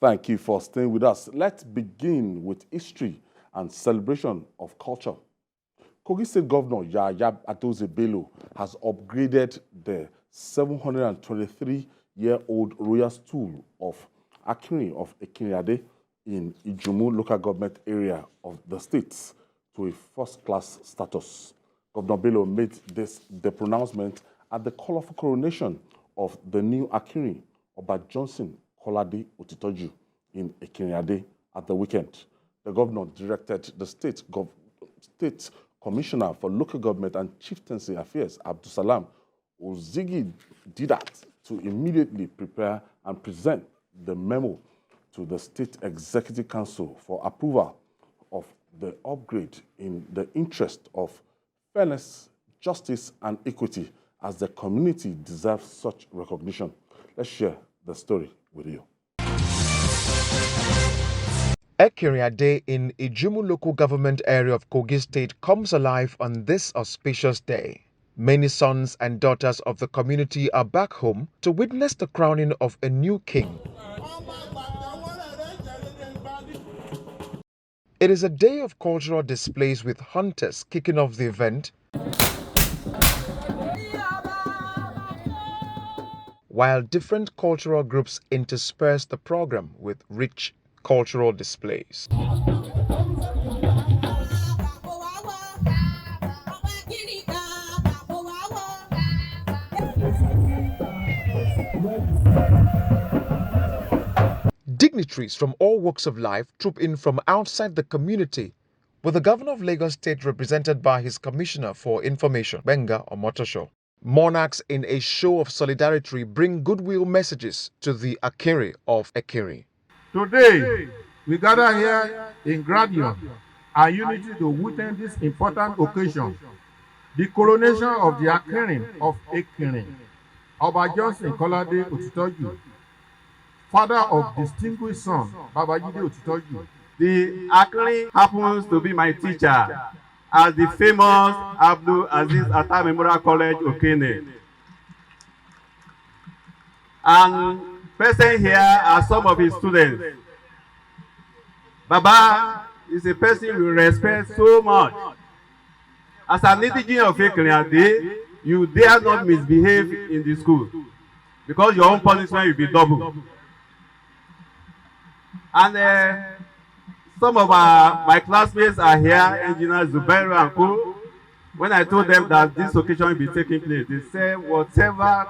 Thank you for staying with us. Let's begin with history and celebration of culture. Kogi State Governor Yahaya Bello has upgraded the 723-year-old royal stool of Akinrin of Ekinrin in Ijumu local government area of the state to a first-class status. Governor Bello made the pronouncement at the colorful coronation of the new Akinrin, Oba Johnson Kolade Otitoju, in Ekinrin at the weekend. The governor directed the state Commissioner for Local Government and Chieftaincy Affairs, Abdusalam Ozigi Didat, to immediately prepare and present the memo to the State Executive Council for approval of the upgrade in the interest of fairness, justice, and equity, as the community deserves such recognition. Let's share the story with you. Ekinrin in Ijumu local government area of Kogi State comes alive on this auspicious day. Many sons and daughters of the community are back home to witness the crowning of a new king. It is a day of cultural displays with hunters kicking off the event, while different cultural groups intersperse the program with rich cultural displays. Dignitaries from all walks of life troop in from outside the community, with the governor of Lagos State represented by his commissioner for information, Benga Omotosho. Monarchs in a show of solidarity bring goodwill messages to the Akinrin of Ekinrin. Today, we gather here in gratitude and unity to witness this important occasion, the coronation of the Akinrin of Ekinrin, Oba Johnson Kolade Otitoju, father of distinguished son, Babajide Otitoju. The Akinrin happens to be my teacher at the famous Abdul Aziz Atta Memorial College, Okene. And present here are some of his students. Baba is a person we respect so much. As an indigenous of Ekinrin, you dare not misbehave in the school, because your own punishment will be double. And some of my classmates are here, Engineer Zubairu and Co. When I told them that this occasion will be taking place, they said whatever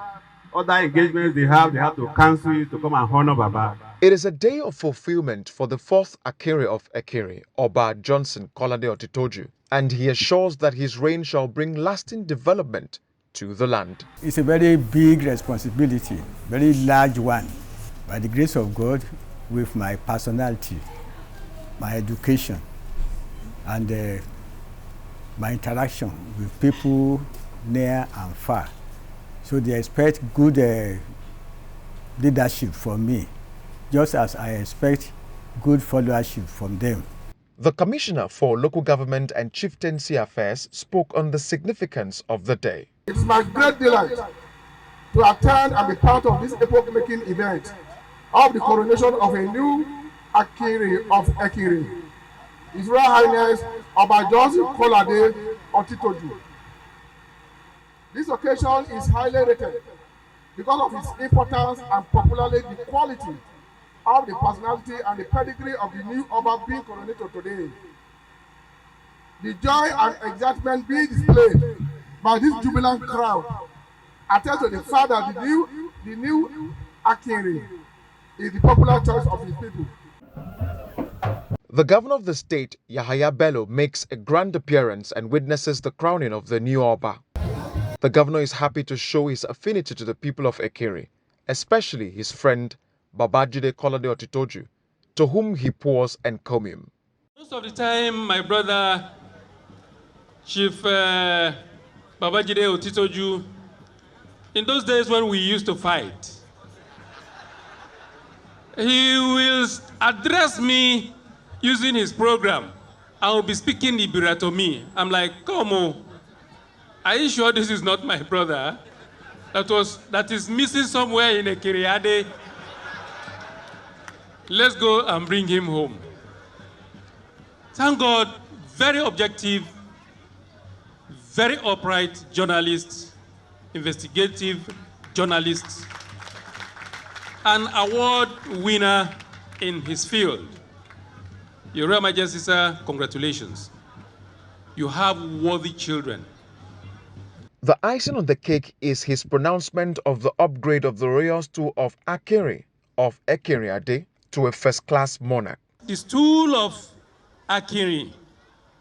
other engagements they have to cancel it to come and honor Baba. It is a day of fulfillment for the fourth Akinrin of Ekinrin, Oba Johnson Kolade Otitoju, and he assures that his reign shall bring lasting development to the land. It's a very big responsibility, very large one. By the grace of God, with my personality, my education, and my interaction with people near and far. So they expect good leadership from me, just as I expect good followership from them. The Commissioner for Local Government and Chieftaincy Affairs spoke on the significance of the day. It is my great delight to attend and be part of this epoch-making event of the coronation of a new Akinrin of Ekinrin, His Royal Highness Oba Johnson Kolade Otitoju. This occasion is highly rated because of its importance and popularly the quality of the personality and the pedigree of the new Oba being coronated today. The joy and excitement being displayed by this jubilant crowd attest to the fact that the new Akinrin is the popular choice of his people. The governor of the state, Yahaya Bello, makes a grand appearance and witnesses the crowning of the new Oba. The governor is happy to show his affinity to the people of Ekinrin, especially his friend Babajide Kolade Otitoju, to whom he pours encomium. Most of the time, my brother, Chief Babajide Otitoju, in those days when we used to fight, he will address me using his program. I will be speaking Ibira to me. I'm like, come on, are you sure this is not my brother? That is missing somewhere in Ekinrin. Let's go and bring him home. Thank God, very objective, very upright journalist, investigative journalist, an award winner in his field. Your Royal Majesty, sir, congratulations. You have worthy children. The icing on the cake is his pronouncement of the upgrade of the royal stool of Akinrin of Ekinrin to a first-class monarch. The stool of Akinrin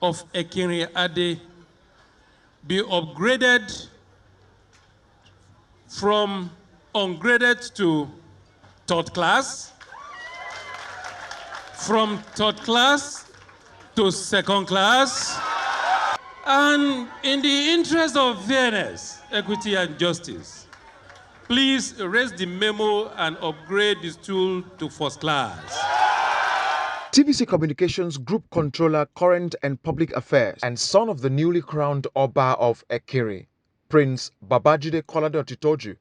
of Ekinrin be upgraded from ungraded to third class, from third class to second class, and in the interest of fairness, equity, and justice, please raise the memo and upgrade the stool to first class. TVC Communications Group Controller, Current and Public Affairs, and son of the newly crowned Oba of Akinrin, Prince Babajide Kolade Otitoju,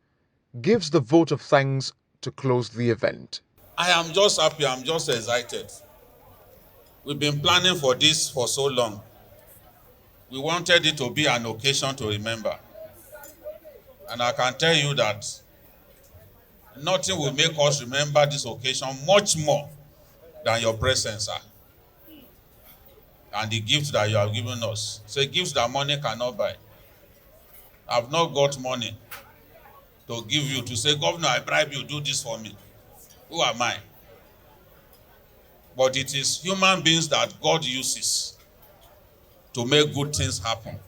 gives the vote of thanks to close the event. I am just happy, I'm just excited. We've been planning for this for so long. We wanted it to be an occasion to remember. And I can tell you that nothing will make us remember this occasion much more than your presence, sir. And the gift that you have given us. It's a gift that money cannot buy. I've not got money to give you to say, Governor, I bribe you, do this for me. Who am I? But it is human beings that God uses to make good things happen.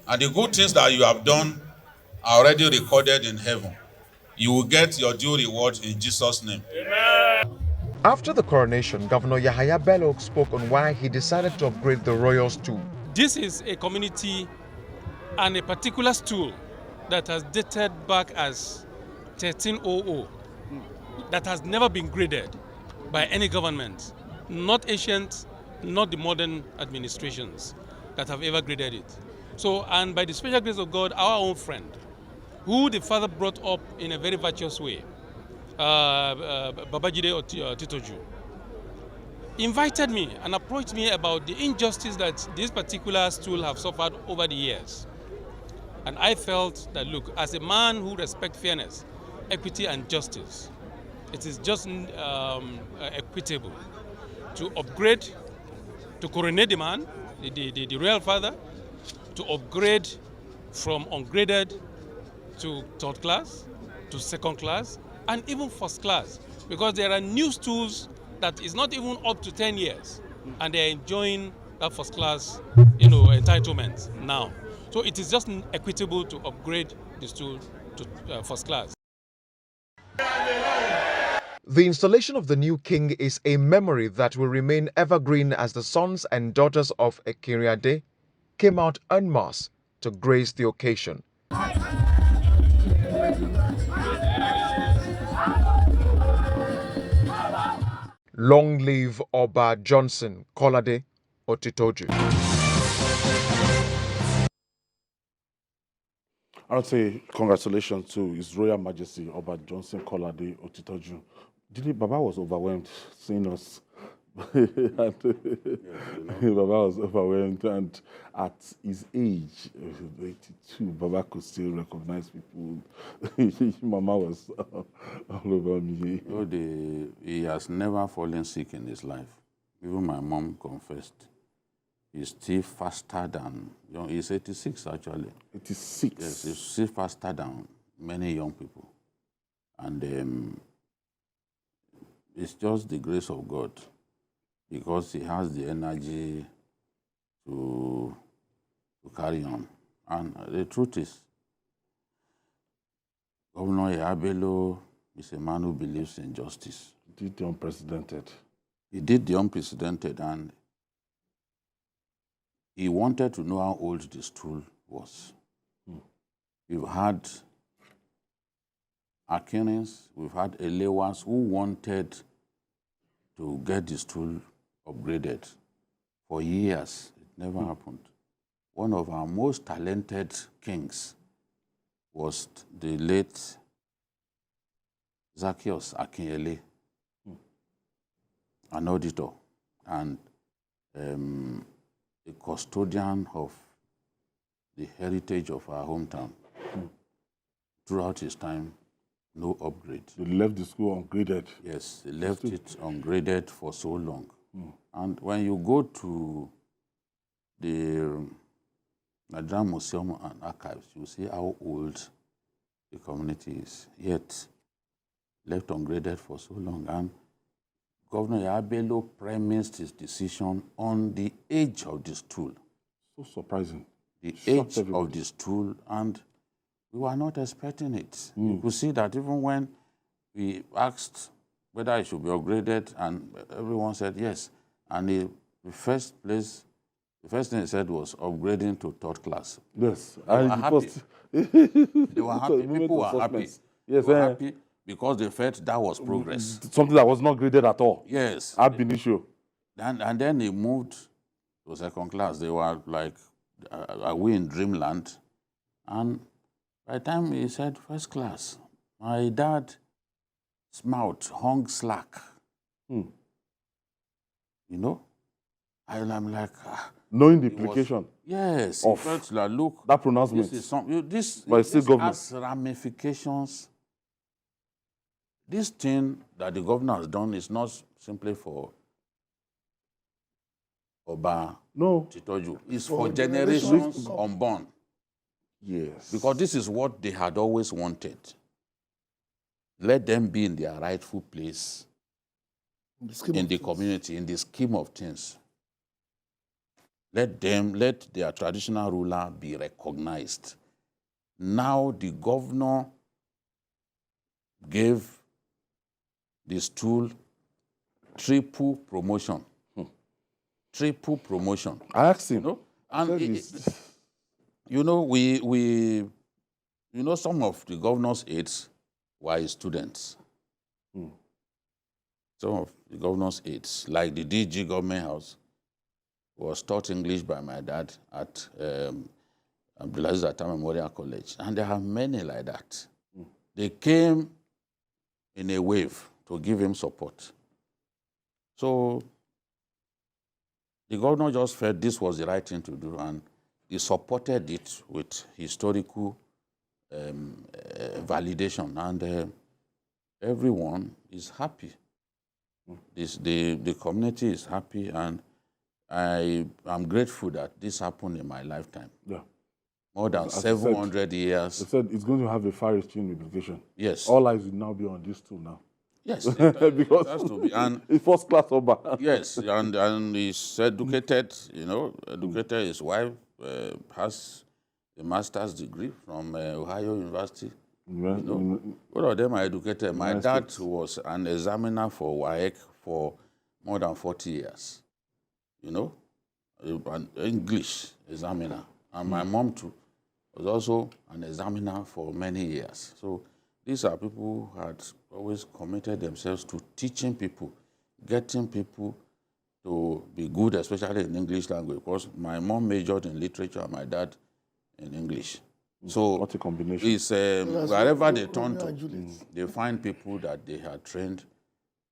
And the good things that you have done are already recorded in heaven. You will get your due reward in Jesus' name. Amen. After the coronation, Governor Yahaya Bello spoke on why he decided to upgrade the royal stool. This is a community and a particular stool that has dated back as 1300, that has never been graded by any government, not ancient, not the modern administrations that have ever graded it. So, and by the special grace of God, our own friend, who the father brought up in a very virtuous way, Babajide Otitoju, invited me and approached me about the injustice that this particular stool have suffered over the years. And I felt that, look, as a man who respects fairness, equity, and justice, it is just equitable to upgrade, to coronate the man, the royal father, to upgrade from ungraded to third class, to second class, and even first class. Because there are new stools that is not even up to 10 years, and they're enjoying that first class, entitlement now. So it is just equitable to upgrade the stool to first class. The installation of the new king is a memory that will remain evergreen as the sons and daughters of Akinrin came out en masse to grace the occasion. Long live Oba Johnson Kolade Otitoju. I would say congratulations to His Royal Majesty Oba Johnson Kolade Otitoju. Baba was overwhelmed seeing us. Baba was overwhelmed, and at his age, 82, Baba could still recognize people. Mama was all over me. He has never fallen sick in his life. Even my mom confessed. He's still faster than, he's 86 actually. 86? Yes, he's still faster than many young people. And it's just the grace of God, because he has the energy to carry on. And the truth is, Governor Yahaya Bello is a man who believes in justice. He did the unprecedented. He did the unprecedented, and he wanted to know how old the stool was. We've had Akinrins, we've had Elewans who wanted to get the stool upgraded for years. It never happened. One of our most talented kings was the late Zacchaeus Akinyele. an auditor, and a custodian of the heritage of our hometown. Throughout his time, no upgrade. They left the school ungraded. Yes, they left it ungraded for so long. And when you go to the Nigerian Museum and Archives, you see how old the community is, yet left ungraded for so long. And Governor Yahaya Bello premised his decision on the age of the stool. So surprising. The age of the stool, and we were not expecting it. You could see that even when we asked whether it should be upgraded, and everyone said yes. And the first thing he said was upgrading to 3rd class. Yes. They were happy. They were happy. People were happy. Yes, they were happy because they felt that was progress. Something that was not graded at all. Yes. Ab initio. And then he moved to 2nd class. They were like, are we in dreamland? And by the time he said 1st class, my dad's mouth hung slack. You know? I'm like... Knowing the implication. Yes. Of felt like, look, that pronouncement. This government has ramifications. This thing that the governor has done is not simply for Oba Titoju. It's for generations unborn. Yes. Because this is what they had always wanted. Let them be in their rightful place in the community, in the scheme of things. Let their traditional ruler be recognized. Now the governor gave the stool triple promotion. Triple promotion. I asked him. You know? And some of the governor's aides were his students. Some of the governor's aides, like the DG government house, was taught English by my dad at Abdulaziz Atta Memorial College. And there are many like that. They came in a wave to give him support. So the governor just felt this was the right thing to do, and he supported it with historical validation, and everyone is happy. The community is happy, and I'm grateful that this happened in my lifetime. Yeah. More than 700 years. They said it's going to have a far-reaching implication. Yes. All eyes will now be on this tool now. Yes. Because it has to be. And it's 1st class Oba. Yes, and he's educated, educated. His wife has a master's degree from Ohio University. Both of them are educated. My dad was an examiner for WAEC for more than 40 years. An English examiner. And my mom too was also an examiner for many years. So these are people who had always committed themselves to teaching people, getting people to be good, especially in English language, because my mom majored in literature and my dad in English. So what a combination. It's, wherever they turn to, they find people that they had trained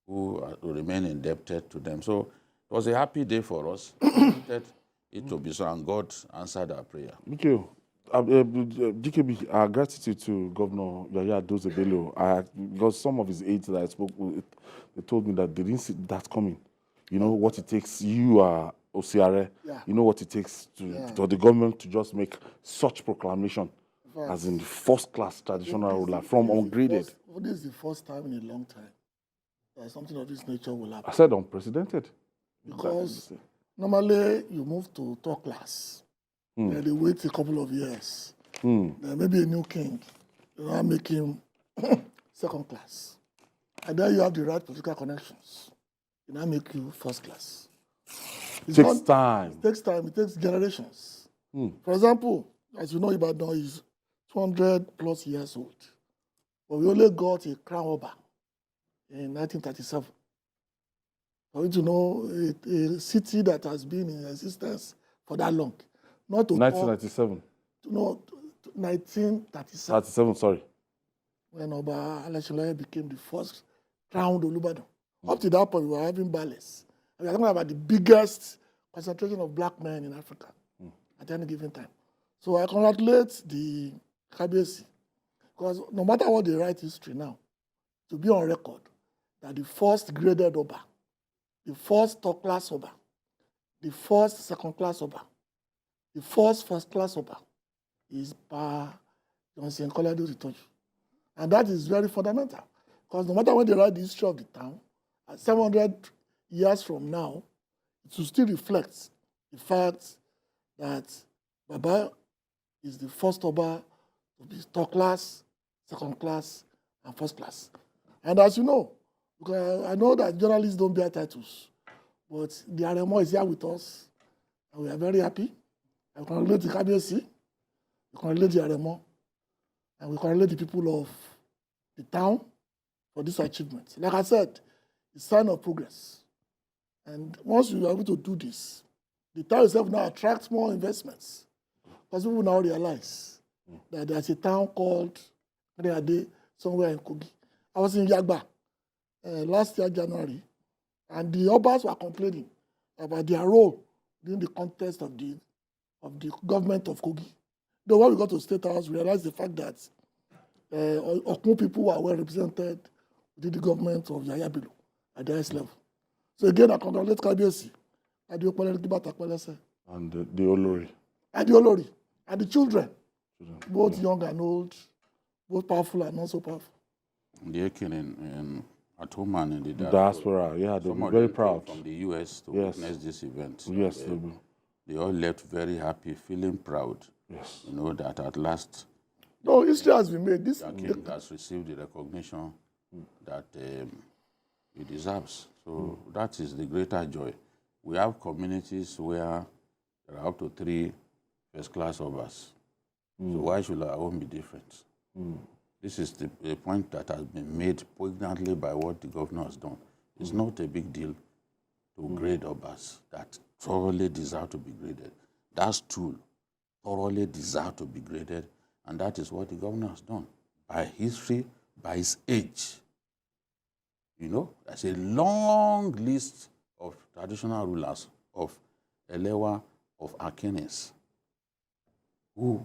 who remain indebted to them. So it was a happy day for us. It to be so, and God answered our prayer. Thank you. GKB, our gratitude to Governor Yahaya Bello. Because some of his aides that I spoke with, they told me that they didn't see that coming. You know what it takes. You are OCRA. Yeah. You know what it takes for the government to just make such proclamation, as in the 1st class traditional ruler from ungraded. This is the first time in a long time that something of this nature will happen. I said unprecedented. Because normally you move to 3rd class. Then they wait a couple of years. Then maybe a new king, you now make him 2nd class. And then you have the right political connections. You now make you 1st class. It takes time. It takes time. It takes generations. For example, as you know, Ibadan is 200 plus years old. But we only got a crown Oba in 1937. For you to know a city that has been in existence for that long. Not to 1997. No, 1937. 37, sorry. When Oba Alasholaye became the first crowned Olubadan. Up to that point, we were having ballets. We are talking about the biggest concentration of black men in Africa at any given time. So I congratulate the KBC, because no matter what they write history now, to be on record that the first graded Oba, the first top-class Oba, the first second-class Oba, the first-class Oba is Pa Johnson Kolade Itoju. And that is very fundamental, because no matter when they write the history of the town, 700 years from now, it will still reflect the fact that Baba is the first Oba to be top class, second class, and first class. And as you know, because I know that journalists don't bear titles, but the Aremo is here with us, and we are very happy. I congratulate the KBC, we congratulate the Aremo, and we congratulate the people of the town for this achievement. Like I said, it's a sign of progress. And once you are able to do this, the town itself now attracts more investments. Because people now realize that there's a town called Reade somewhere in Kogi. I was in Yagba last year, January, and the Obas were complaining about their role in the context of the government of Kogi. Though when we got to State House, we realized the fact that Okun people were well represented within the government of Yahaya Bello at the highest level. So again, I congratulate KBC and the Olori. And the Olori. And the children, both young and old, both powerful and not so powerful. The Akinrin at home and in the diaspora, yeah, they'll be very proud. From the US to witness this event. Yes, they all left very happy, feeling proud. Yes. You know that at last, no, history has been made. This Akinrin has received the recognition that he deserves. So that is the greater joy. We have communities where there are up to 3 first-class Obas. So why should our own be different? This is the point that has been made poignantly by what the governor has done. It's not a big deal to grade Obas that thoroughly deserve to be graded. That stool thoroughly deserve to be graded, and that is what the governor has done. By history, by his age. You know, there's a long list of traditional rulers of Elewa, of Akinins, who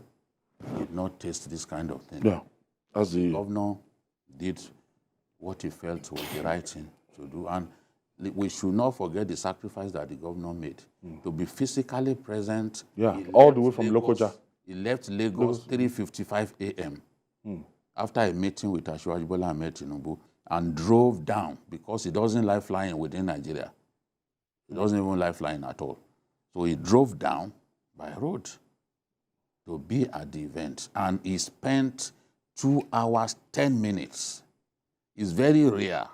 did not taste this kind of thing. Yeah. As the governor did what he felt was the right thing to do. And we should not forget the sacrifice that the governor made to be physically present. Yeah, all the way from Lokoja. He left Lagos 3:55 a.m. After a meeting with Asiwaju Bola Ahmed Tinubu, and drove down because he doesn't like flying within Nigeria. He doesn't even like flying at all. So he drove down by road to be at the event, and he spent 2 hours, 10 minutes. It's very rare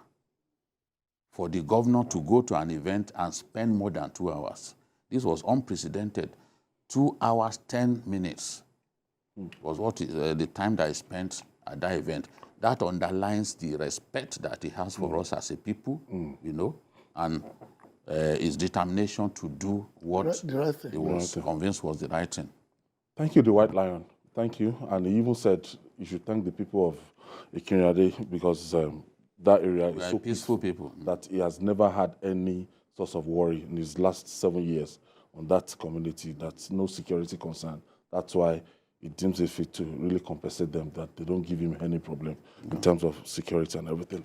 for the governor to go to an event and spend more than 2 hours. This was unprecedented. 2 hours, 10 minutes was what the time that he spent at that event. That underlines the respect that he has for us as a people, you know, and his determination to do what he was convinced was the right thing. Thank you, the White Lion. Thank you. And he even said you should thank the people of Akinrin because that area is so peaceful people that he has never had any source of worry in his last 7 years on that community. That's no security concern. That's why he deems it fit to really compensate them, that they don't give him any problem in terms of security and everything.